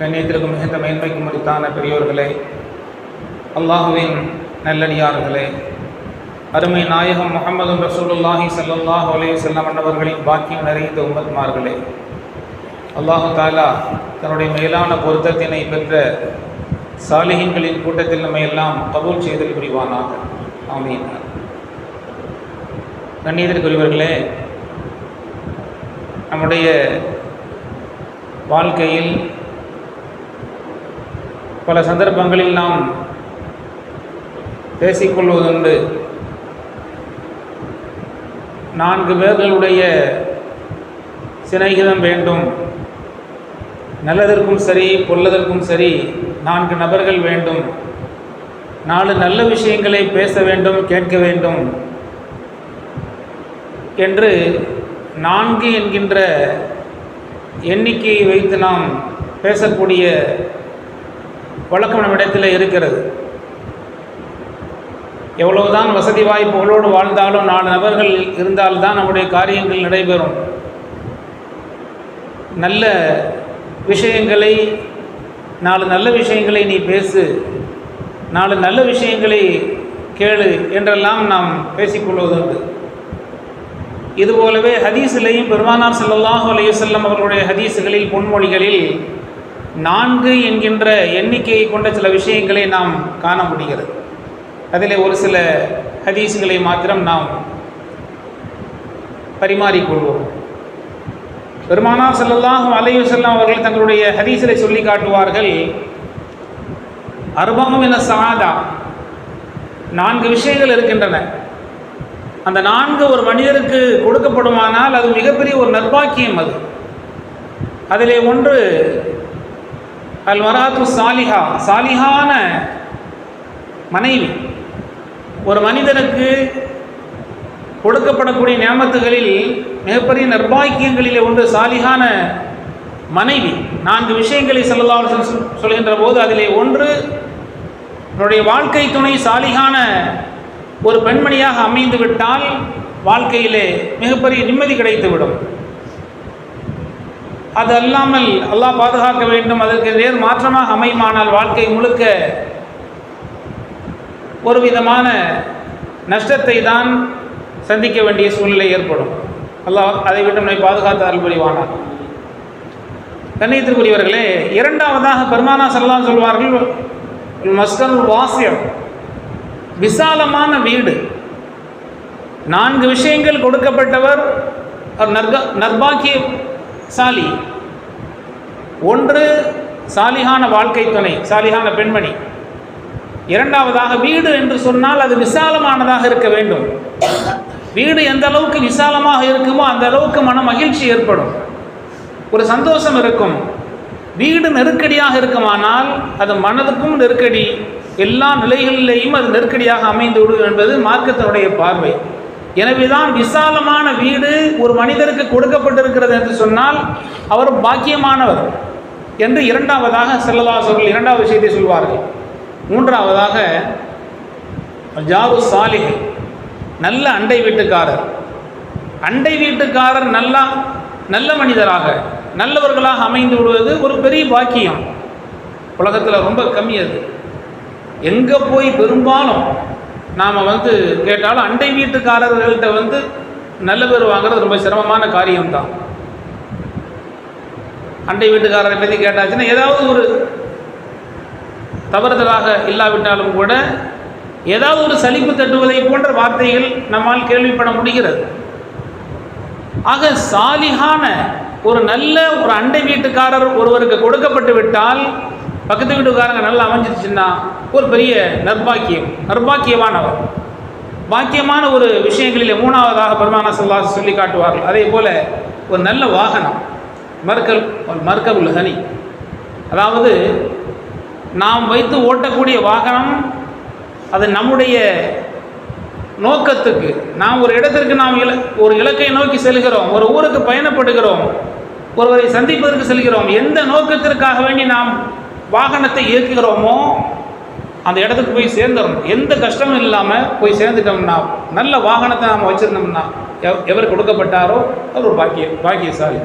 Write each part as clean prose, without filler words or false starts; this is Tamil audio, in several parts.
கண்ணியத்திற்கும் மிகுந்த மேன்மைக்கும் உரித்தான பெரியோர்களே, அல்லாஹுவின் நல்லடியார்களே, அருமை நாயகம் முஹம்மது ரசூலுல்லாஹி ஸல்லல்லாஹு அலைஹி வஸல்லம் அன்னவர்களின் பாக்கியம் நிறைந்த உம்மத்மார்களே, அல்லாஹு தஆலா தன்னுடைய மேலான பொருத்தத்தினை பெற்ற சாலிஹீன்களின் கூட்டத்தில் நம்மை எல்லாம் கபூல் செய்தல் புரிவானாக. ஆமீன். கண்ணியத்திற்குரியவர்களே, நம்முடைய வாழ்க்கையில் பல சந்தர்ப்பங்களில் நாம் பேசிக்கொள்வதுண்டு. 4 பேர்களுடைய சிநேகிதம் வேண்டும், நல்லதற்கும் சரி பொல்லதற்கும் சரி 4 நபர்கள் வேண்டும், 4 நல்ல விஷயங்களை பேச வேண்டும், கேட்க வேண்டும் என்று 4 என்கின்ற எண்ணிக்கையை வைத்து நாம் பேசக்கூடிய வழக்கம் நம்மிடத்தில் இருக்கிறது. எவ்வளவுதான் வசதி வாய்ப்புகளோடு வாழ்ந்தாலும் 4 நபர்கள் இருந்தால்தான் நம்முடைய காரியங்கள் நடைபெறும். நல்ல விஷயங்களை 4 நல்ல விஷயங்களை நீ பேசு, 4 நல்ல விஷயங்களை கேளு என்றெல்லாம் நாம் பேசிக்கொள்வதுண்டு. இதுபோலவே ஹதீஸிலையும் பெருமானார் ஸல்லல்லாஹு அலைஹி வஸல்லம் அவர்களுடைய ஹதீஸுகளில் பொன்மொழிகளில் 4 என்கின்ற எண்ணிக்கையை கொண்ட சில விஷயங்களை நாம் காண முடிகிறது. அதில் ஒரு சில ஹதீஸுகளை மாத்திரம் நாம் பரிமாறிக்கொள்வோம். பெருமானார் ஸல்லல்லாஹு அலைஹி வஸல்லம் அவர்கள் தங்களுடைய ஹதீஸிலே சொல்லி காட்டுவார்கள், அர்பஉ மின ஸஆதா, 4 விஷயங்கள் இருக்கின்றன. அந்த 4 ஒரு மனிதருக்கு கொடுக்கப்படுமானால் அது மிகப்பெரிய ஒரு நற்பாக்கியம். அதிலே ஒன்று அல் மராத்து சாலிஹா, சாலிஹான மனைவி. ஒரு மனிதனுக்கு கொடுக்கப்படக்கூடிய நியமத்துகளில் மிகப்பெரிய நற்பாக்கியங்களிலே ஒன்று சாலிஹான மனைவி. 4 விஷயங்களை ஸல்லல்லாஹு அலைஹி வஸல்லம் சொல்கின்ற போது அதிலே ஒன்று, என்னுடைய வாழ்க்கை துணை சாலிஹான ஒரு பெண்மணியாக அமைந்து விட்டால் வாழ்க்கையிலே மிகப்பெரிய நிம்மதி கிடைத்துவிடும். அது அல்லாமல் அல்லாஹ் பாதுகாக்க வேண்டும், அதற்கு நேர் மாற்றமாக அமையுமானால் வாழ்க்கை முழுக்க ஒரு விதமான நஷ்டத்தை தான் சந்திக்க வேண்டிய சூழ்நிலை ஏற்படும். அல்லாஹ் அதை விட்டு நம்மை பாதுகாத்து அருள் புரிவானார். கண்ணியத்திற்குரியவர்களே, இரண்டாவதாக பெருமானார் ஸல்லல்லாஹு அலைஹி வஸல்லம் சொல்வார்கள், மஸ்கனுல் வாசியம், விசாலமான வீடு. 4 விஷயங்கள் கொடுக்கப்பட்டவர் நர்பாக்கியசாலி. ஒன்று சாலிஹான வாழ்க்கை துணை, சாலிஹான பெண்மணி. இரண்டாவதாக வீடு என்று சொன்னால் அது விசாலமானதாக இருக்க வேண்டும். வீடு எந்த அளவுக்கு விசாலமாக இருக்குமோ அந்த அளவுக்கு மன மகிழ்ச்சி ஏற்படும், ஒரு சந்தோஷம் இருக்கும். வீடு நெருக்கடியாக இருக்குமானால் அது மனதுக்கும் நெருக்கடி, எல்லா நிலைகளிலேயும் அது நெருக்கடியாக அமைந்து விடும் என்பது மார்க்கத்தினுடைய பார்வை. எனவேதான் விசாலமான வீடு ஒரு மனிதருக்கு கொடுக்கப்பட்டிருக்கிறது என்று சொன்னால் அவர் பாக்கியமானவர் என்று இரண்டாவதாக ஸல்லல்லாஹு அலைஹி வஸல்லம் 2வது விஷயத்தை சொல்வார்கள். மூன்றாவதாக ஜாரு சாலிஹ், நல்ல அண்டை வீட்டுக்காரர். அண்டை வீட்டுக்காரர் நல்ல மனிதராக நல்லவர்களாக அமைந்து விடுவது ஒரு பெரிய பாக்கியம். உலகத்தில் ரொம்ப கம்மி அது. எங்கே போய் பெரும்பாலும் நாம் கேட்டாலும் அண்டை வீட்டுக்காரர்கள்ட்ட நல்ல பேர் வாங்குறது ரொம்ப சிரமமான காரியம்தான். அண்டை வீட்டுக்காரரை பற்றி கேட்டாச்சுன்னா ஏதாவது ஒரு தவறுதலாக இல்லாவிட்டாலும் கூட ஏதாவது ஒரு சலிப்பு தட்டுவதை போன்ற வார்த்தைகள் நம்மால் கேள்விப்பட முடிகிறது. ஆக சாலிஹான ஒரு நல்ல ஒரு அண்டை வீட்டுக்காரர் ஒருவருக்கு கொடுக்கப்பட்டு விட்டால், பக்கத்து வீட்டுக்காரங்க நல்லா அமைஞ்சிருச்சுன்னா ஒரு பெரிய நர்பாக்கியமானவர். பாக்கியமான ஒரு விஷயங்களில் மூணாவதாக பெருமானார் ஸல்லல்லாஹு அலைஹி வஸல்லம் சொல்லி காட்டுவார்கள். அதே போல் ஒரு நல்ல வாகனம், மர்கபுல் ஹனி, அதாவது நாம் வைத்து ஓட்டக்கூடிய வாகனம், அது நம்முடைய நோக்கத்துக்கு, நாம் ஒரு இடத்திற்கு நாம் ஒரு இலக்கை நோக்கி செல்கிறோம், ஒரு ஊருக்கு பயணப்படுகிறோம், ஒருவரை சந்திப்பதற்கு செல்கிறோம், எந்த நோக்கத்திற்காக வேண்டி நாம் வாகனத்தை இயக்குகிறோமோ அந்த இடத்துக்கு போய் சேர்ந்துடணும். எந்த கஷ்டமும் இல்லாமல் போய் சேர்ந்துட்டோம்னா, நல்ல வாகனத்தை நாம் வச்சுருந்தோம்னா, எவர் கொடுக்கப்பட்டாரோ அவர் ஒரு பாக்கியசாலி.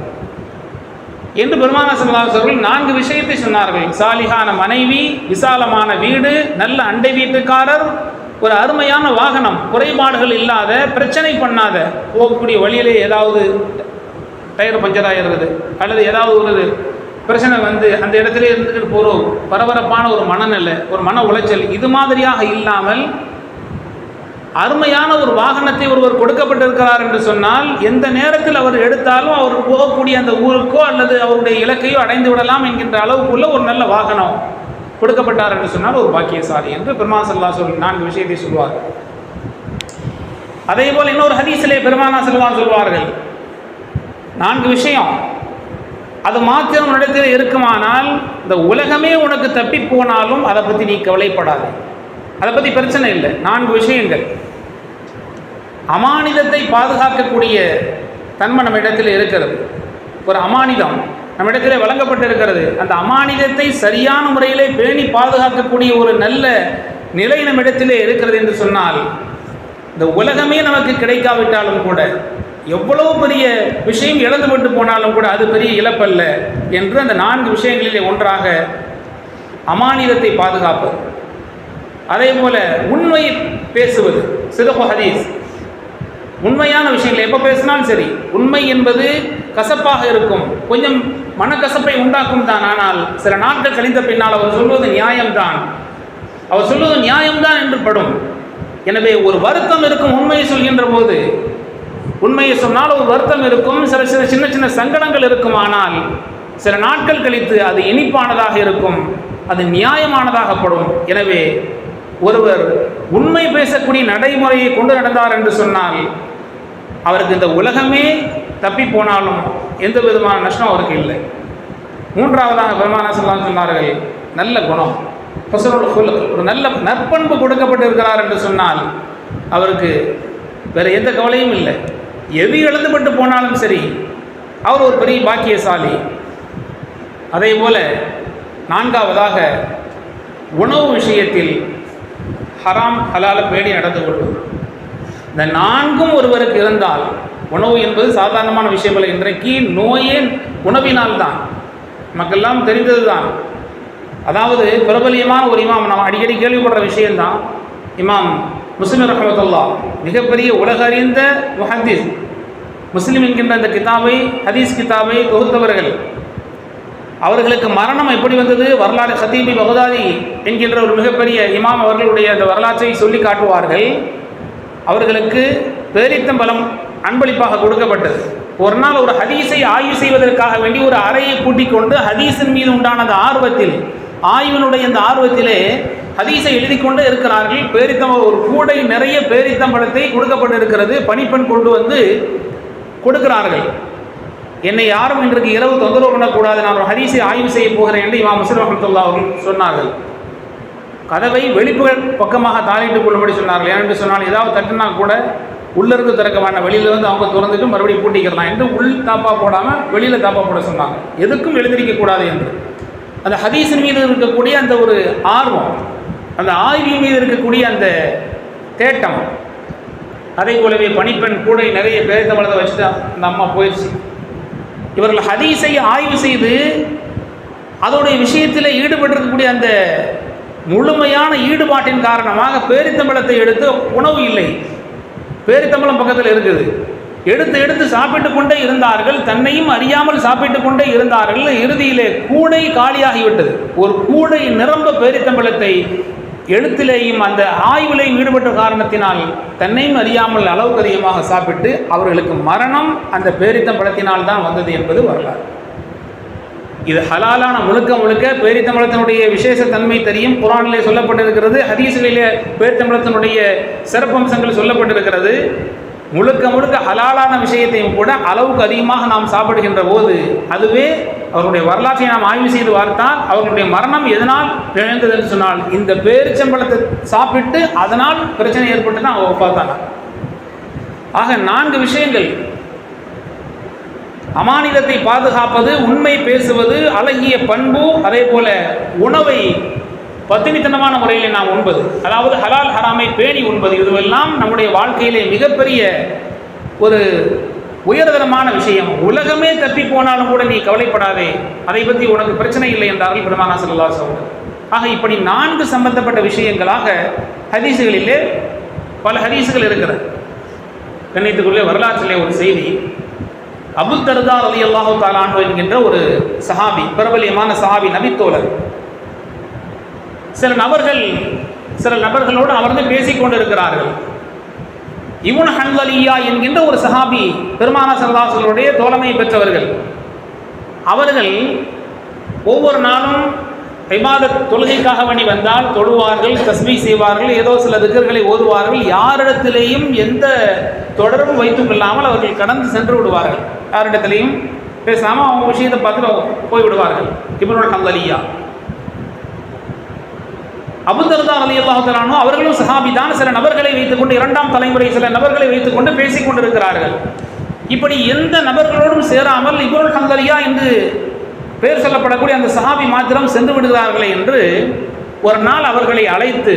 என்று பெருமானார் ஸல்லல்லாஹு அலைஹி வஸல்லம் 4 விஷயத்தை சொன்னார்கள். சாலிஹான மனைவி, விசாலமான வீடு, நல்ல அண்டை வீட்டுக்காரர், ஒரு அருமையான வாகனம், குறைபாடுகள் இல்லாத, பிரச்சனை பண்ணாத, போகக்கூடிய வழியிலே ஏதாவது டயர் பஞ்சர் ஆகிறது அல்லது ஏதாவது ஒரு பிரச்சனை வந்து அந்த இடத்துல இருந்துட்டு போகிறோம், பரபரப்பான ஒரு மனநிலை, ஒரு மன உளைச்சல், இது மாதிரியாக இல்லாமல் அருமையான ஒரு வாகனத்தை ஒருவர் கொடுக்கப்பட்டிருக்கிறார் என்று சொன்னால் எந்த நேரத்தில் அவர் எடுத்தாலும் அவர் போகக்கூடிய அந்த ஊருக்கோ அல்லது அவருடைய இலக்கையோ அடைந்து விடலாம் என்கின்ற அளவுக்குள்ள ஒரு நல்ல வாகனம் கொடுக்கப்பட்டார் என்று சொன்னால் ஒரு பாக்கியசாலி என்று பெருமானார் ஸல்லல்லாஹு அலைஹி வஸல்லம் 4 விஷயத்தை சொல்வார். அதே போல் இன்னொரு ஹதீஸிலே பெருமானார் ஸல்லல்லாஹு அலைஹி வஸல்லம் சொல்வார்கள், 4 விஷயம் அது மாத்திரம் உன்னிடத்தில் இருக்குமானால் இந்த உலகமே உனக்கு தப்பி போனாலும் அதை பற்றி நீ கவலைப்படாது, அதை பற்றி பிரச்சனை இல்லை. 4 விஷயங்கள். அமானிதத்தை பாதுகாக்கக்கூடிய தன்மை நம்ம இடத்தில் இருக்கிறது. ஒரு அமானிதம் நம்ம இடத்திலே வழங்கப்பட்டிருக்கிறது. அந்த அமானிதத்தை சரியான முறையிலே பேணி பாதுகாக்கக்கூடிய ஒரு நல்ல நிலை நம்ம இடத்திலே இருக்கிறது என்று சொன்னால் இந்த உலகமே நமக்கு கிடைக்காவிட்டாலும் கூட, எவ்வளவு பெரிய விஷயம் இழந்துவிட்டு போனாலும் கூட அது பெரிய இழப்பல்ல என்று அந்த 4 விஷயங்களிலே ஒன்றாக அமானிதத்தை பாதுகாப்பது. அதே போல உண்மை பேசுவது, சிதகு ஹதீஸ், உண்மையான விஷயங்கள் எப்போ பேசினாலும் சரி. உண்மை என்பது கசப்பாக இருக்கும், கொஞ்சம் மனக்கசப்பை உண்டாக்கும் தான். ஆனால் சில நாட்கள் கழிந்த பின்னால் அவர் சொல்வது நியாயம்தான், அவர் சொல்வது நியாயம்தான் என்று படும். எனவே ஒரு வருத்தம் இருக்கும் உண்மையை சொல்கின்ற போது. உண்மையை சொன்னால் ஒரு வருத்தம் இருக்கும், சில சின்ன சின்ன சங்கடங்கள் இருக்கும். ஆனால் சில நாட்கள் கழித்து அது இனிப்பானதாக இருக்கும், அது நியாயமானதாகப்படும். எனவே ஒருவர் உண்மை பேசக்கூடிய நடைமுறையை கொண்டு நடந்தார் என்று சொன்னால் அவருக்கு இந்த உலகமே தப்பி போனாலும் எந்த விதமான நஷ்டம் அவருக்கு இல்லை. 3ஆவதாக பெருமானார் ஸல்லல்லாஹு அலைஹி வஸல்லம் சொன்னார்கள், நல்ல குணம், ஹுஸ்னுல் குலுக், ஒரு நல்ல நற்பண்பு கொடுக்கப்பட்டிருக்கிறார் என்று சொன்னால் அவருக்கு வேறு எந்த கவலையும் இல்லை. எது இழந்துபட்டு போனாலும் சரி அவர் ஒரு பெரிய பாக்கியசாலி. அதே போல 4ஆவதாக உணவு விஷயத்தில் ஹராம் ஹலாலை பேணி நடந்து கொள்வது. இந்த 4ம் ஒருவருக்கு இருந்தால், உணவு என்பது சாதாரணமான விஷயங்கள். இன்றைக்கு நோயே உணவினால் தான், நமக்கெல்லாம் தெரிந்தது தான். அதாவது பிரபலியமான ஒரு இமாம், நம்ம அடிக்கடி கேள்விப்படுற விஷயம்தான், இமாம் முஸ்லிம் ரஹ்மத்துல்லாஹ், மிகப்பெரிய உலக அறிந்த முஹத்தீஸ், முஸ்லிம் என்கின்ற இந்த கிதாபை, ஹதீஸ் கிதாபை தொகுத்தவர்கள். அவர்களுக்கு மரணம் எப்படி வந்தது, வரலாறு ஹதீபி பகதாதி என்கின்ற ஒரு மிகப்பெரிய இமாம் அவர்களுடைய அந்த வரலாற்றை சொல்லி காட்டுவார்கள். அவர்களுக்கு பேரித்தம்பலம் அன்பளிப்பாக கொடுக்கப்பட்டது. ஒரு நாள் ஒரு ஹதீஸை ஆய்வு செய்வதற்காக வேண்டி ஒரு அறையை கூட்டிக் கொண்டு ஹதீஸின் மீது உண்டான அந்த ஆர்வத்தில், ஆய்வினுடைய அந்த ஆர்வத்திலே ஹதீஸை எழுதி கொண்டு இருக்கிறார்கள். ஒரு கூடை நிறைய பேரித்தம்பழத்தை கொடுக்கப்பட்டிருக்கிறது. பணிப்பெண் கொண்டு வந்து கொடுக்கிறார்கள். என்னை யாரும் இன்றைக்கு இரவு தொந்தரவு பண்ணக்கூடாது, நான் ஒரு ஹதீஸை ஆய்வு செய்ய போகிறேன் என்று இமாம் முஸ்லிம் ரஹ்மத்துல்லாஹி அவர்கள் சொன்னார்கள். கதவை வெளிப்புற பக்கமாக தாளிட்டுக் கொள்ளும்படி சொன்னார்கள். ஏனென்று சொன்னால் ஏதாவது தட்டுனா கூட உள்ளிருந்து திறக்க வேண்டாம், வெளியில் வந்து அவங்க திறந்துட்டு மறுபடியும் பூட்டிக்கிறலாம் என்று உள் தாப்பா போடாமல் வெளியில் தாப்பா போட சொன்னாங்க. எதுக்கும் எழுந்திருக்கக்கூடாது என்று. அந்த ஹதீஸின் மீது இருக்கக்கூடிய அந்த ஒரு ஆர்வம், அந்த ஆய்வின் மீது இருக்கக்கூடிய அந்த தேட்டம், அதே போலவே பணிப்பெண் கூட நிறைய பேரித்தம்பழத்தை வச்சுட்டு அந்த அம்மா போயிடுச்சு. இவர்கள் ஹதீஸை ஆய்வு செய்து அதோடைய விஷயத்தில் ஈடுபட்டிருக்கக்கூடிய அந்த முழுமையான ஈடுபாட்டின் காரணமாக பேரித்தம்பழத்தை எடுத்து, உணவு இல்லை, பேரித்தம்பழம் பக்கத்தில் இருக்குது, எடுத்து சாப்பிட்டு கொண்டே இருந்தார்கள். தன்னையும் அறியாமல் சாப்பிட்டு கொண்டே இருந்தார்கள். இறுதியிலே கூடை காலியாகிவிட்டது. ஒரு கூடை நிரம்ப பேரித்தம்பழத்தை எழுத்திலேயும் அந்த ஆய்விலையும் ஈடுபட்ட காரணத்தினால் தன்னையும் அறியாமல் அளவுக்கு அதிகமாக சாப்பிட்டு அவர்களுக்கு மரணம் அந்த பேரித்தம்பழத்தினால் தான் வந்தது என்பது வரலாறு. இது ஹலாலான முழுக்க பேரித்தம்பழத்தினுடைய விசேஷ தன்மை தெரியும். குர்ஆனிலே சொல்லப்பட்டிருக்கிறது, ஹதீஸ்களிலே பேரித்தம்பழத்தினுடைய சிறப்பம்சங்கள் சொல்லப்பட்டிருக்கிறது. முழுக்க ஹலாலான விஷயத்தையும் கூட அளவுக்கு அதிகமாக நாம் சாப்பிடுகின்ற போது அதுவே அவருடைய வரலாற்றை நாம் ஆய்வு செய்து பார்த்தால் அவர்களுடைய மரணம் எதனால் நிகழ்ந்தது என்று சொன்னால் இந்த பேரிச்சம்பழத்தை சாப்பிட்டு அதனால் பிரச்சனை ஏற்பட்டு தான் அவங்க பார்த்தாங்க. ஆக 4 விஷயங்கள்: அமானிதத்தை பாதுகாப்பது, உண்மை பேசுவது, அழகிய பண்பு, அதே போல உணவை பத்தினித்தனமான முறையில் நாம் உண்பது, அதாவது ஹலால் ஹராமை பேணி உண்பது. இதுவெல்லாம் நம்முடைய வாழ்க்கையிலே மிகப்பெரிய ஒரு உயர்தரமான விஷயம். உலகமே தப்பி போனாலும் கூட நீ கவலைப்படாதே, அதை பற்றி உனக்கு பிரச்சனை இல்லை என்றார்கள் பெருமானார் ஸல்லல்லாஹு அலைஹி வஸல்லம். ஆக இப்படி 4 சம்பந்தப்பட்ட விஷயங்களாக ஹதீஸுகளிலே பல ஹதீஸுகள் இருக்கிறது. கண்ணியத்துக்குள்ளே வரலாற்றிலே ஒரு செய்தி, அபூ தர்தா ரலியல்லாஹு தஆலா அன்ஹு என்கின்ற ஒரு சஹாபி, பிரபல்யமான சஹாபி, நபித்தோழர், சில நபர்களோடு அமர்ந்து பேசிக் கொண்டிருக்கிறார்கள். இப்னு ஹன்ஸலியா என்கின்ற ஒரு சஹாபி, பெருமானார் ஸல்லல்லாஹு அலைஹி வஸல்லம் தோழமை பெற்றவர்கள். அவர்கள் ஒவ்வொரு நாளும் இபாதத் தொழுகைக்காக வேண்டி வந்தால் தொழுவார்கள், தஸ்பீஹ் செய்வார்கள், ஏதோ சில திக்ர்களை ஓதுவார்கள். யாரிடத்திலேயும் எந்த தொடர்பும் வைத்துக் கொள்ளாமல் அவர்கள் கடந்து சென்று விடுவார்கள். யாரிடத்திலையும் பேசாமல் அவங்க விஷயத்தை பார்த்துட்டு போய்விடுவார்கள். இப்னு ஹன்ஸலியா, அபூ தர்தா ரலியல்லாஹு தஆலா அன்ஹு அவர்களும் சஹாபி தான். சில நபர்களை வைத்துக்கொண்டு, 2ஆம் தலைமுறை சில நபர்களை வைத்துக்கொண்டு பேசிக் கொண்டிருக்கிறார்கள். இப்படி எந்த நபர்களோடும் சேராமல் இப்னு ஹன்ஸலியா என்று பெயர் சொல்லப்படக்கூடிய அந்த சஹாபி மாத்திரம் சென்று விடுகிறார்களே என்று ஒரு நாள் அவர்களை அழைத்து,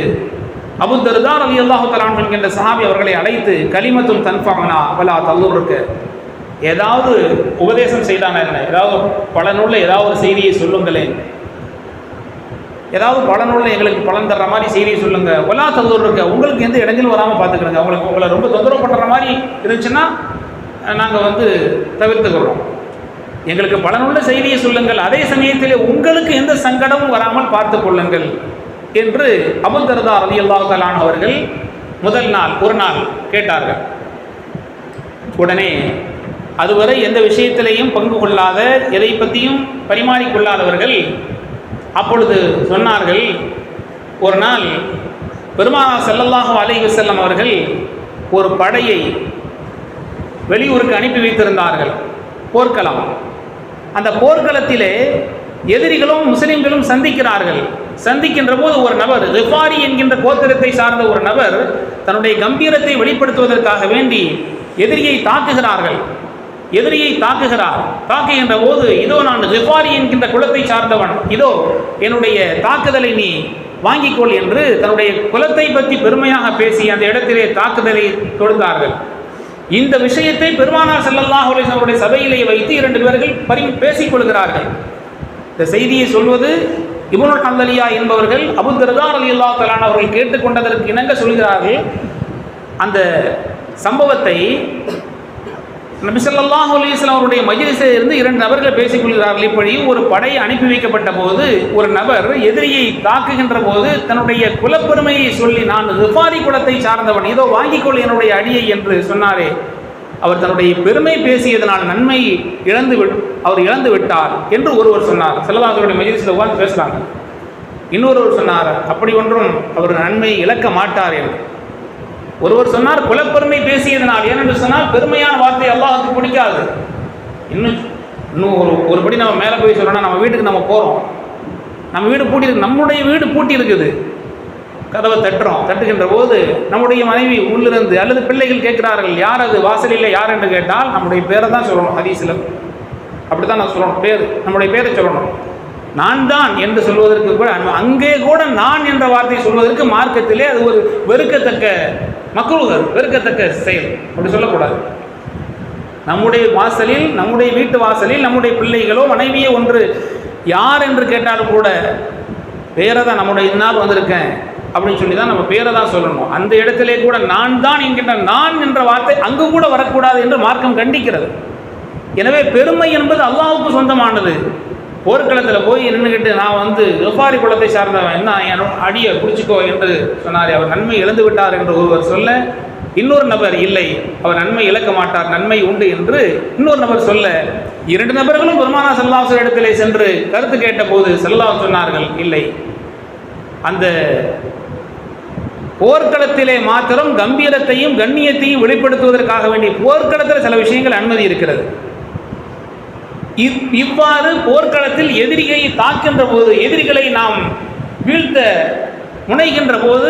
அபூ தர்தா ரலியல்லாஹு தஆலா அன்ஹு என்கின்ற சஹாபி அவர்களை அழைத்து, கலிமத்துன் தன்ஃபஅனா வலா தல்லுர்க, ஏதாவது உபதேசம் செய்தான, ஏதாவது பலனுள்ள ஏதாவது ஒரு செய்தியை சொல்லுங்களேன், ஏதாவது பலனுள்ள எங்களுக்கு பலன் தர்ற மாதிரி செய்தியை சொல்லுங்க, வலா தல்லுர்க, உங்களுக்கு எந்த இடைஞ்சலும் வராமல் பார்த்துக்கிறோங்க, உங்களை ரொம்ப தொந்தரவு பண்ணுற மாதிரி இருந்துச்சுன்னா நாங்கள் தவிர்த்துக்கிறோம், எங்களுக்கு பலனுள்ள செய்தியை சொல்லுங்கள், அதே சமயத்தில் உங்களுக்கு எந்த சங்கடமும் வராமல் பார்த்து கொள்ளுங்கள் என்று அபூ தர்தா ரலியல்லாஹு தஆலா அன்ஹு அவர்கள் ஒரு நாள் கேட்டார்கள். உடனே அதுவரை எந்த விஷயத்திலையும் பங்கு கொள்ளாத, எதை பற்றியும் பரிமாறிக்கொள்ளாதவர்கள் அப்பொழுது சொன்னார்கள், ஒரு நாள் பெருமானார் ஸல்லல்லாஹு அலைஹி வஸல்லம் அவர்கள் ஒரு படையை வெளியூருக்கு அனுப்பி வைத்திருந்தார்கள், போர்க்களம். அந்த போர்க்களத்திலே எதிரிகளும் முஸ்லிம்களும் சந்திக்கின்ற போது ஒரு நபர், ரிஃபாரி என்கின்ற கோத்திரத்தை சார்ந்த ஒரு நபர் தன்னுடைய கம்பீரத்தை வெளிப்படுத்துவதற்காக வேண்டி எதிரியை தாக்குகின்ற போது, இதோ நான் ரிஃபாரி என்கின்ற குலத்தை சார்ந்தவன், இதோ என்னுடைய தாக்குதலை நீ வாங்கிக்கொள் என்று தன்னுடைய குலத்தை பற்றி பெருமையாக பேசி அந்த இடத்திலே தாக்குதலை தொடுத்தார்கள். இந்த விஷயத்தை பெருமானார் ஸல்லல்லாஹு அலைஹி வஸல்லம் சபையிலே வைத்து 2 பேர்கள் பேசிக் கொள்கிறார்கள். இந்த செய்தியை சொல்வது இப்னு ஹன்ஸலியா என்பவர்கள் அபூ தர்தா ரலியல்லாஹு தஆலா அவர்கள் கேட்டுக்கொண்டதற்கு இணங்க சொல்கிறார்கள். அந்த சம்பவத்தை நபி ஸல்லல்லாஹு அலைஹி வஸல்லம் அவருடைய மஜ்லிஸில் இருந்து 2 நபர்கள் பேசிக் கொள்கிறார்கள். இப்படி ஒரு படை அனுப்பி வைக்கப்பட்ட போது ஒரு நபர் எதிரியை தாக்குகின்ற போது தன்னுடைய குலப்பெருமையை சொல்லி, நான் ரிஃபாரி குலத்தை சார்ந்தவன், இதோ வாங்கிக்கொள் என்னுடைய அடியை என்று சொன்னாரே, அவர் தன்னுடைய பெருமை பேசியதனால் நன்மை அவர் இழந்து விட்டார் என்று ஒருவர் சொன்னார். ஸல்லல்லாஹு அலைஹி வஸல்லம் மஜ்லிஸில் உட்கார்ந்து பேசுகிறாங்க. இன்னொருவர் சொன்னார், அப்படி ஒன்றும் அவர் நன்மை இழக்க மாட்டார் என்று. ஒருவர் சொன்னார், குலப்பெருமை பேசியதனால், ஏனென்று சொன்னால் பெருமையான வார்த்தை அல்லாஹ்வுக்கு பிடிக்காது. இன்னும் ஒருபடி நம்ம மேலே போய் சொல்லணும்னா, நம்ம வீட்டுக்கு நம்ம போகிறோம், நம்ம வீடு பூட்டியிருக்கு, நம்முடைய வீடு பூட்டி இருக்குது, கதவை தட்டுகின்ற போது நம்முடைய மனைவி உள்ளிருந்து அல்லது பிள்ளைகள் கேட்கிறார்கள், யார் அது வாசலில் யார் என்று கேட்டால் நம்முடைய பேரை தான் சொல்லணும். ஹதீஸில் அப்படி தான் நான் சொல்லணும், நம்முடைய பேரை சொல்லணும். நான் தான் என்று சொல்வதற்கு கூட, அங்கே கூட நான் என்ற வார்த்தை சொல்வதற்கு மார்க்கத்திலே அது ஒரு வெறுக்கத்தக்க செயல், அப்படி சொல்லக்கூடாது. நம்முடைய வாசலில், நம்முடைய வீட்டு வாசலில் நம்முடைய பிள்ளைகளோ மனைவியோ ஒன்று யார் என்று கேட்டாலும் கூட பேரை தான், நம்முடைய இன்னார் வந்திருக்கேன் அப்படின்னு சொல்லி தான் நம்ம பேரை தான் சொல்லணும். அந்த இடத்திலே கூட நான் தான் என்கின்ற நான் என்ற வார்த்தை அங்கு கூட வரக்கூடாது என்று மார்க்கம் கண்டிக்கிறது. எனவே பெருமை என்பது அல்லாஹ்வுக்கு சொந்தமானது. போர்க்களத்தில் போய் நின்றுக்கிட்டு நான் ரிஃபாரி குலத்தை சார்ந்தவன், என்ன என் அடியை பிடிச்சிக்கோ என்று சொன்னார், அவர் நன்மை இழந்து விட்டார் என்று ஒருவர் சொல்ல, இன்னொரு நபர் இல்லை, அவர் நன்மை இழக்க மாட்டார், நன்மை உண்டு என்று இன்னொரு நபர் சொல்ல, 2 நபர்களும் பெருமானார் ஸல்லல்லாஹு அலைஹி வஸல்லம் இடத்திலே சென்று கருத்து கேட்ட போது ஸல்லல்லாஹு சொன்னார்கள், இல்லை, அந்த போர்க்களத்திலே மாத்திரம் கம்பீரத்தையும் கண்ணியத்தையும் வெளிப்படுத்துவதற்காக வேண்டிய போர்க்களத்தில் சில விஷயங்கள் அனுமதி இருக்கிறது. இவ்வாறு போர்க்களத்தில் எதிரிகளை தாக்கின்ற போது, எதிரிகளை நாம் வீழ்த்த முனைகின்ற போது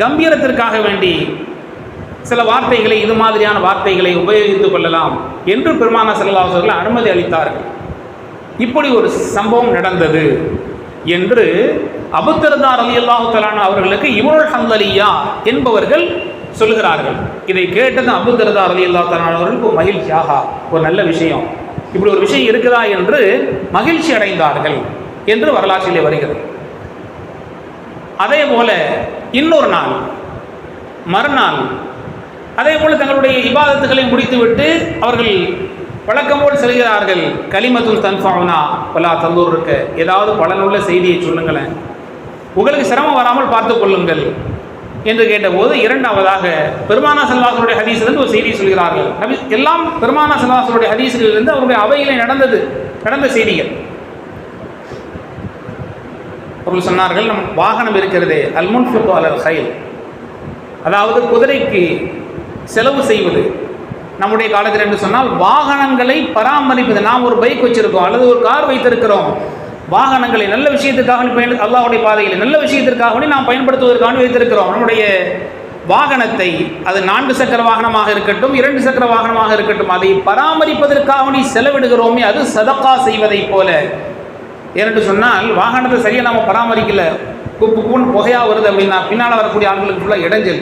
கம்பீரத்திற்காக வேண்டி சில வார்த்தைகளை, இது மாதிரியான வார்த்தைகளை உபயோகித்துக் கொள்ளலாம் என்று பெருமானார் ஸல்லல்லாஹு அலைஹி வஸல்லம் அனுமதி அளித்தார்கள். இப்படி ஒரு சம்பவம் நடந்தது என்று அபூ தர்தா ரலியல்லாஹு தஆலா அவர்களுக்கு இப்னு ஹன்ஸலியா என்பவர்கள் சொல்லுகிறார்கள். இதை கேட்டது அபூ தர்தா ரலியல்லாஹு தஆலா அவர்களுக்கு மகிழ்ச்சி, ஆஹா ஒரு நல்ல விஷயம், இப்படி ஒரு விஷயம் இருக்குதா என்று மகிழ்ச்சி அடைந்தார்கள் என்று வரலாற்றிலே வருகிறது. அதே போல இன்னொரு நாள் மறுநாள் அதே போல தங்களுடைய இபாதத்துகளை முடித்துவிட்டு அவர்கள் வழக்கம்போடு செல்கிறார்கள். கலிமத்துல் தன்ஃபஉனா வலா ததுர்ருக, ஏதாவது பலனுள்ள செய்தியை சொல்லுங்களேன், உங்களுக்கு சிரமம் வராமல் பார்த்து கொள்ளுங்கள் என்று கேட்டபோது இரண்டாவதாக பெருமானா ஸல்லல்லாஹு அலைஹி ஹதீஸிலிருந்து ஒரு செய்தி சொல்கிறார்கள். எல்லாம் பெருமானா ஸல்லல்லாஹு அலைஹி ஹதீஸிலிருந்து அவருடைய அவையிலே நடந்த செய்திகள். அவர்கள் சொன்னார்கள், நம் வாகனம் இருக்கிறதே அல் முன்ஃபிகு அலல் கைல், அதாவது குதிரைக்கு செலவு செய்வது. நம்முடைய காலத்தில் என்று சொன்னால் வாகனங்களை பராமரிப்பது. நாம் ஒரு பைக் வச்சிருக்கோம் அல்லது ஒரு கார் வைத்திருக்கிறோம், வாகனங்களை நல்ல விஷயத்திற்காக அல்லாஹ்வுடைய பாதையில் நல்ல விசயத்திற்காக நாம் பயன்படுத்துவதற்காக வைத்திருக்கிறோம். நம்முடைய வாகனத்தை, அது 4 சக்கர வாகனமாக இருக்கட்டும் 2 சக்கர வாகனமாக இருக்கட்டும், அதை பராமரிப்பதற்காக செலவிடுகிறோமே, அது சதகா செய்வதை போல. ஏனென்று சொன்னால் வாகனத்தை சரியாக நாம் பராமரிக்கல, குப்புன்னு புகையாக வருது அப்படின்னா பின்னால் வரக்கூடிய ஆட்களுக்கு ஃபுல்லாக இடைஞ்சல்,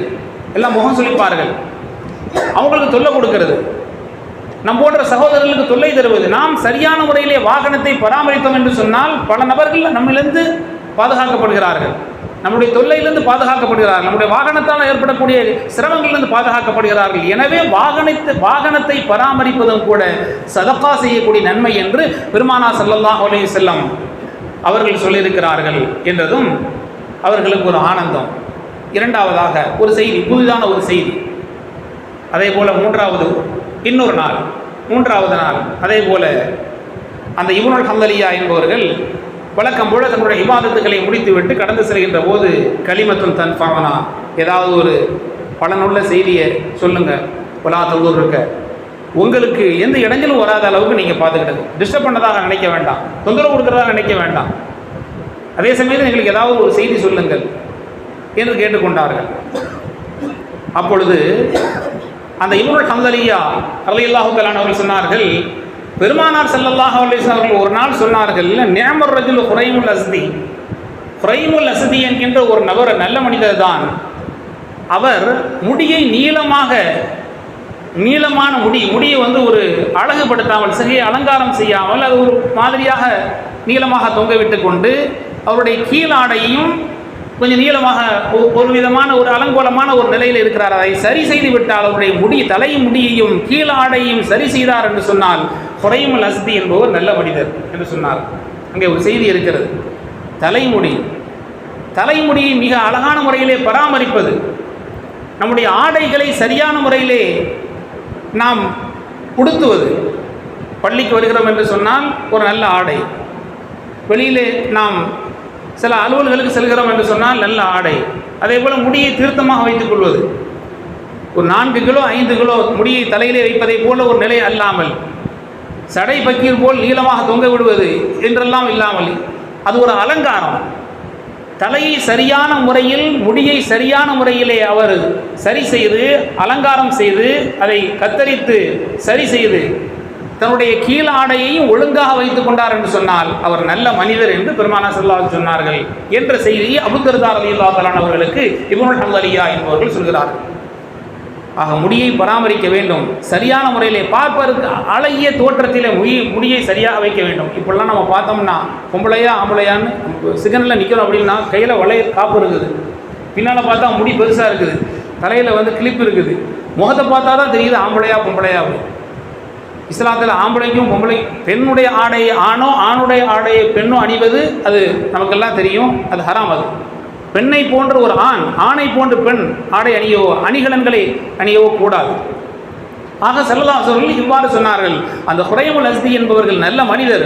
எல்லாம் முகம் சொல்லிப்பார்கள், அவங்களுக்கு தொல்லை கொடுக்கிறது, நம் போன்ற சகோதரர்களுக்கு தொல்லை தருவது. நாம் சரியான முறையிலே வாகனத்தை பராமரித்தோம் என்று சொன்னால் பல நபர்கள் நம்மிலிருந்து பாதுகாக்கப்படுகிறார்கள், நம்முடைய தொல்லையிலிருந்து பாதுகாக்கப்படுகிறார்கள், நம்முடைய வாகனத்தால் ஏற்படக்கூடிய சிரமங்களிலிருந்து பாதுகாக்கப்படுகிறார்கள். எனவே வாகனத்தை பராமரிப்பதும் கூட சதகா செய்யக்கூடிய நன்மை என்று பெருமானா ஸல்லல்லாஹு அலைஹி வஸல்லம் அவர்கள் சொல்லியிருக்கிறார்கள் என்றதும் அவர்களுக்கு ஒரு ஆனந்தம். இரண்டாவதாக ஒரு செய்தி, புதிதான ஒரு செய்தி. அதே போல் மூன்றாவது நாள் அதே போல் அந்த இப்னுல் ஹம்தலியா என்பவர்கள் வழக்கம் போல தன்னுடைய இபாதத்துக்களை முடித்துவிட்டு கடந்து செல்கின்ற போது கலிமத்துன் தன்ஃபஉனா, ஏதாவது ஒரு பலனுள்ள செய்தியை சொல்லுங்கள், வலா ததுர்ருக, உங்களுக்கு எந்த இடைஞ்சலும் வராத அளவுக்கு நீங்கள் பார்த்துக்கிடுங்க, டிஸ்டர்ப் பண்ணதாக நினைக்க வேண்டாம், தொந்தரவு கொடுக்குறதாக நினைக்க வேண்டாம், அதே சமயத்தில் எங்களுக்கு ஏதாவது ஒரு செய்தி சொல்லுங்கள் என்று கேட்டுக்கொண்டார்கள். அப்பொழுது அந்த இப்னுல் ஹம்தலியா ரலியல்லாஹு தஆலா அவர்கள் சொன்னார்கள், பெருமானார் ஸல்லல்லாஹு அலைஹி வஸல்லம் அவர்கள் ஒரு நாள் சொன்னார்கள், நிஅமர் ரஜுல் ஹுரைமுல் அஸ்தி என்கின்ற ஒரு நபர், நல்ல மனிதர் தான், அவர் முடியை நீளமான முடியை ஒரு அழகுபடுத்தாமல், சிகையை அலங்காரம் செய்யாமல், அது ஒரு மாதிரியாக நீளமாக தொங்கவிட்டு கொண்டு அவருடைய கீழாடையையும் கொஞ்சம் நீளமாக ஒரு விதமான ஒரு அலங்கோலமான ஒரு நிலையில் இருக்கிறார். அதை சரி செய்து விட்டால் அவருடைய தலைமுடியையும் கீழாடையும் சரி செய்தார் என்று சொன்னால் ஹுரைமுல் அஸ்தி என்பவர் நல்ல மனிதர் என்று சொன்னார். அங்கே ஒரு செய்தி இருக்கிறது. தலைமுடியை மிக அழகான முறையிலே பராமரிப்பது, நம்முடைய ஆடைகளை சரியான முறையிலே நாம் உடுத்துவது. பள்ளிக்கு வருகிறோம் என்று சொன்னால் ஒரு நல்ல ஆடை, வெளியிலே நாம் சில அலுவல்களுக்கு செல்கிறோம் என்று சொன்னால் நல்ல ஆடை. அதே போல் முடியை திருத்தமாக வைத்துக் கொள்வது, ஒரு 4 கிலோ 5 கிலோ முடியை தலையிலே வைப்பதை போல ஒரு நிலை அல்லாமல், சடை பக்கீர் போல் நீளமாக தொங்க விடுவது என்றெல்லாம் இல்லாமல், அது ஒரு அலங்காரம். தலையை சரியான முறையில், முடியை சரியான முறையிலே அவர் சரி செய்து அலங்காரம் செய்து அதை கத்தரித்து சரி செய்து தன்னுடைய கீழ் ஆடையையும் ஒழுங்காக வைத்துக் கொண்டார் என்று சொன்னால் அவர் நல்ல மனிதர் என்று பெருமானார் ஸல்லல்லாஹு அலைஹி வஸல்லம் சொன்னார்கள் என்ற செய்தியை அபூ தர்தா ரலியல்லாஹு தஆலா அவர்களுக்கு இப்னுல் ஹம்தலியா என்பவர்கள் சொல்கிறார்கள். ஆக முடியை பராமரிக்க வேண்டும், சரியான முறையிலே பார்ப்பதற்கு அழகிய தோற்றத்திலே முடியை சரியாக வைக்க வேண்டும். இப்படிலாம் நம்ம பார்த்தோம்னா பொம்பளையா ஆம்பளையான்னு சிக்னலில் நிற்கிறோம் அப்படின்னா கையில் காப்பு இருக்குது, பின்னால் பார்த்தா முடி பெருசாக இருக்குது, தலையில் கிளிப் இருக்குது, முகத்தை பார்த்தா தான் தெரியுது ஆம்பளையா பொம்பளையா. இஸ்லாத்தில் ஆம்பளைக்கும் பொம்பளை, பெண்ணுடைய ஆடையை ஆணோ ஆணுடைய ஆடையை பெண்ணோ அணிவது அது நமக்கெல்லாம் தெரியும், அது ஹராம். அது பெண்ணை போன்ற ஒரு ஆணை போன்று பெண் ஆடை அணியவோ அணிகலன்களை அணியவோ கூடாது. ஆக ஸல்லல்லாஹு அலைஹி வஸல்லம் இவ்வாறு சொன்னார்கள். அந்த ஹுரைமுல் அஸ்தி என்பவர்கள் நல்ல மனிதர்,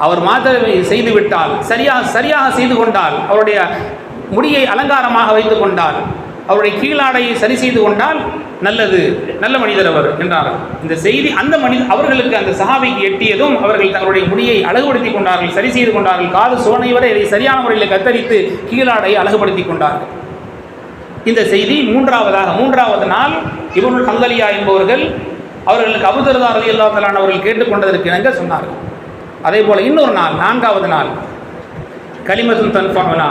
அவர் மாத்திரை செய்துவிட்டால் சரியாக செய்து கொண்டால், அவருடைய முடியை அலங்காரமாக வைத்துக் கொண்டால், அவருடைய கீழாடையை சரி செய்து கொண்டால் நல்ல மனிதர் அவர் என்றார்கள். இந்த செய்தி அந்த அவர்களுக்கு, அந்த சஹாபிக்கு எட்டியதும் அவர்கள் தங்களுடைய முடியை அழகுபடுத்தி கொண்டார்கள், சரி செய்து கொண்டார்கள், காது சோனை வரை இதை சரியான முறையில் கத்தரித்து கீழாடையை அழகுபடுத்தி கொண்டார்கள். இந்த செய்தி மூன்றாவது நாள் இப்னுல் ஹம்தலியா என்பவர்கள் அவர்களுக்கு அபூ தர்தா ரலியல்லாஹு தஆலா அவர்கள் கேட்டுக்கொண்டதற்கு இணங்க சொன்னார்கள். அதே போல் இன்னொரு நாள், 4வது நாள், கலிமத்துன் தன்ஃபஉனா,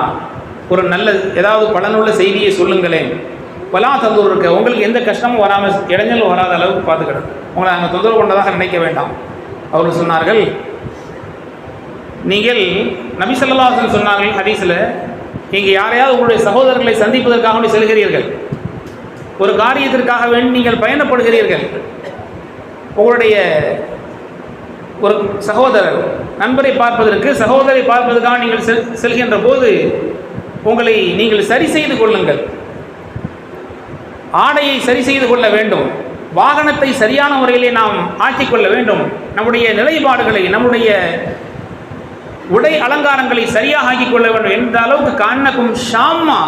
ஒரு நல்ல ஏதாவது பலனுள்ள செய்தியை சொல்லுங்களேன் வலா தந்தூர் இருக்க, உங்களுக்கு எந்த கஷ்டமும் வராமல் இடைஞ்சலும் வராத அளவுக்கு பார்த்துக்கிடும், உங்களை நாங்கள் தொந்தரவு கொண்டதாக நினைக்க வேண்டாம். அவர்கள் சொன்னார்கள், நீங்கள் நபி ஸல்லல்லாஹு அலைஹி வஸல்லம் சொன்னார்கள் ஹதீஸில், நீங்கள் யாரையாவது உங்களுடைய சகோதரர்களை சந்திப்பதற்காக வேண்டி செல்கிறீர்கள், ஒரு காரியத்திற்காக வேண்டி நீங்கள் பயணப்படுகிறீர்கள், உங்களுடைய ஒரு சகோதரர் நண்பரை பார்ப்பதற்கு சகோதரை பார்ப்பதற்காக நீங்கள் செல்கின்ற போது உங்களை நீங்கள் சரி செய்து கொள்ளுங்கள், ஆடையை சரி செய்து கொள்ள வேண்டும், வாகனத்தை சரியான முறையிலே நாம் ஆக்கிக்கொள்ள வேண்டும், நம்முடைய நிலைப்பாடுகளை நம்முடைய உடை அலங்காரங்களை சரியாக ஆக்கிக் கொள்ள வேண்டும் என்ற அளவுக்கு கான்னக்கும் ஷாமா,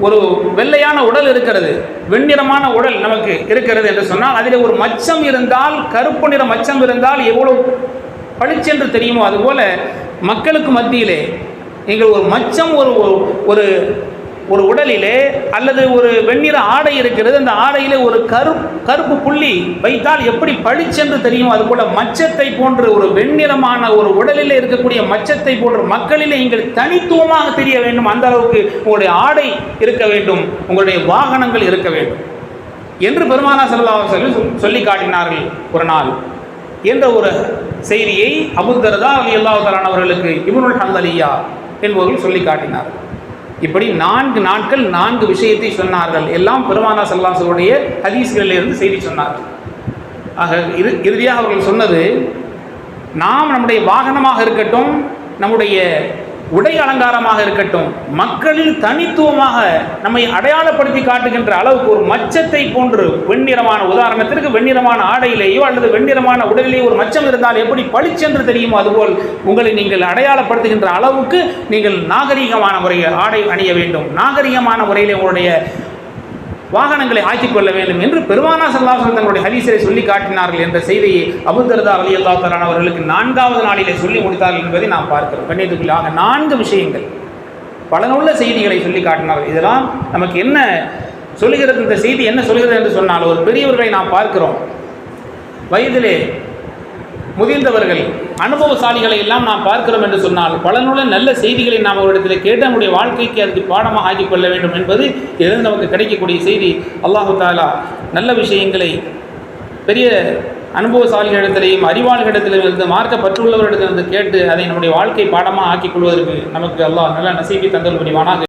ஒரு வெள்ளையான உடல் இருக்கிறது, வெண்ணிறமான உடல் நமக்கு இருக்கிறது என்று சொன்னால் அதில் ஒரு மச்சம் இருந்தால், கருப்பு நிற மச்சம் இருந்தால் எவ்வளவு பளிச்சென்று தெரியுமோ அதுபோல மக்களுக்கு மத்தியிலே நீங்கள் ஒரு மச்சம் ஒரு ஒரு உடலிலே அல்லது ஒரு வெண்ணிற ஆடை இருக்கிறது, அந்த ஆடையிலே ஒரு கருப்பு புள்ளி வைத்தால் எப்படி பளிச்சென்று தெரியும் அதுபோல மச்சத்தை போன்று ஒரு வெண்ணிறமான ஒரு உடலிலே இருக்கக்கூடிய மச்சத்தை போன்று மக்களிலே நீங்கள் தனித்துவமாக தெரிய வேண்டும், அந்த அளவுக்கு உங்களுடைய ஆடை இருக்க வேண்டும், உங்களுடைய வாகனங்கள் இருக்க வேண்டும் என்று பெருமானார் ஸல்லல்லாஹு அலைஹி வஸல்லம் சொல்லி காட்டினார்கள் ஒரு நாள் என்ற ஒரு செய்தியை அபூ தர்தா ரலியல்லாஹு தஆலா அவர்களுக்கு இப்னுல் ஹந்தலியா என்பவர்கள் சொல்லி காட்டினார்கள். இப்படி 4 நாட்கள் 4 விஷயத்தை சொன்னார்கள். எல்லாம் பெருமானார் ஸல்லல்லாஹு அலைஹி வஸல்லம் உடைய ஹதீஸ்களிலிருந்து செய்தி சொன்னார்கள். ஆக இறுதியாக அவர்கள் சொன்னது, நாம் நம்முடைய வாகனமாக இருக்கட்டும், நம்முடைய உடை அலங்காரமாக இருக்கட்டும், மக்களில் தனித்துவமாக நம்மை அடையாளப்படுத்தி காட்டுகின்ற அளவுக்கு ஒரு மச்சத்தை போன்று வெண்ணிறமான, உதாரணத்திற்கு வெண்ணிறமான ஆடையிலேயோ அல்லது வெண்ணிறமான உடலிலேயோ ஒரு மச்சம் இருந்தால் எப்படி பளிச்சென்று தெரியுமோ அதுபோல் உங்களை நீங்கள் அடையாளப்படுத்துகின்ற அளவுக்கு நீங்கள் நாகரீகமான முறையில் ஆடை அணிய வேண்டும், நாகரீகமான முறையில் உங்களுடைய வாகனங்களை ஆக்கிக் கொள்ள வேண்டும் என்று பெருமானார் ஸல்லல்லாஹு அலைஹி வஸல்லம் தங்களுடைய ஹதீஸிலே சொல்லி காட்டினார்கள் என்ற செய்தியை அபூ தர்தா ரலியல்லாஹு தஆலா அவர்களுக்கு 4வது நாளிலே சொல்லி முடித்தார்கள் என்பதை நாம் பார்க்கிறோம். கண்ணியத்துக்குள்ளாக 4 விஷயங்கள், பலனுள்ள செய்திகளை சொல்லி காட்டினார்கள். இதெல்லாம் நமக்கு என்ன சொல்லுகிறது, இந்த செய்தி என்ன சொல்கிறது என்று சொன்னால், ஒரு பெரியவர்களை நாம் பார்க்கிறோம், வயதிலே முதிர்ந்தவர்கள், அனுபவசாலிகளை எல்லாம் நாம் பார்க்கிறோம் என்று சொன்னால், பலனுள்ள நல்ல செய்திகளை நாம் அவரிடத்தில் கேட்டு நம்முடைய வாழ்க்கைக்கு அதுக்கு பாடமாக ஆக்கிக் கொள்ள வேண்டும் என்பது இதிலிருந்து நமக்கு கிடைக்கக்கூடிய செய்தி. அல்லாஹு தஆலா நல்ல விஷயங்களை பெரிய அனுபவசாலிகளிடத்திலேயும் அறிவாளிகளிடத்திலும் இருந்து மார்க்க பற்றுள்ளவர்களிடத்திலிருந்து கேட்டு அதை நம்முடைய வாழ்க்கை பாடமாக ஆக்கிக் கொள்வதற்கு நமக்கு அல்லாஹ் நல்ல நசீபை தந்தல் புரிவானாக.